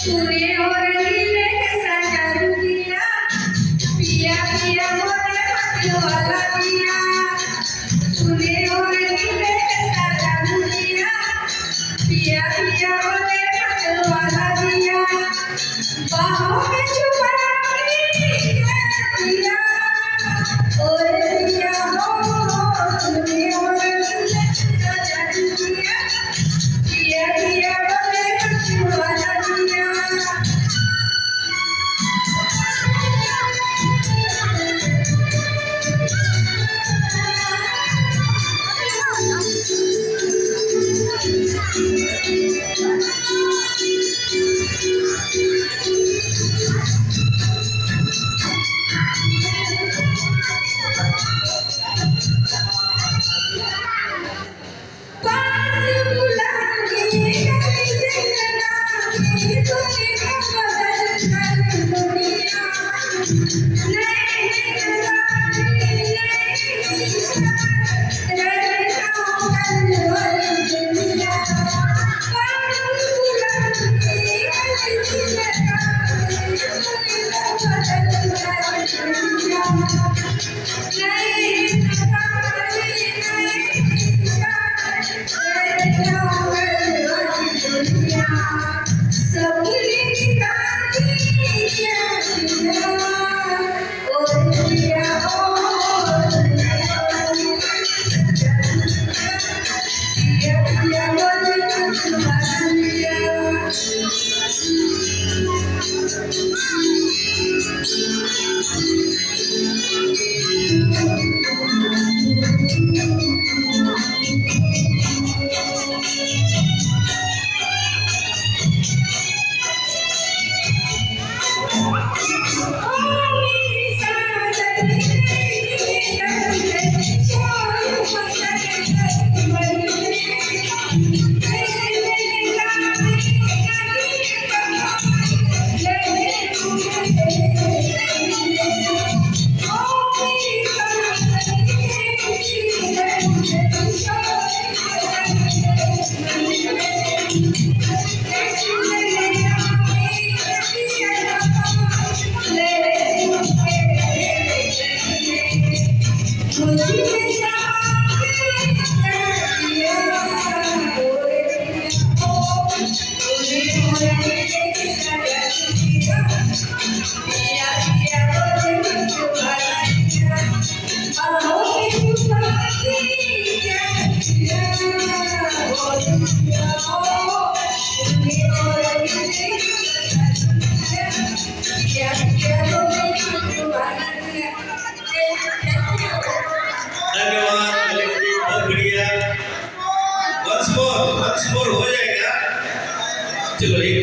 तूने और नीले कैसा जादू किया, पिया पिया मोरे पतिवाला दिया। तूने और नीले कैसा जादू किया, पिया पिया मोरे पतिवाला दिया। बाहों में छुपा के पिया, ओए पिया हो। तूने और नीले कैसा जादू किया, पिया पिया मोरे पतिवाला दिया। धन्यवाद, बहुत बढ़िया। वंस मोर हो जाएगा। चलो एक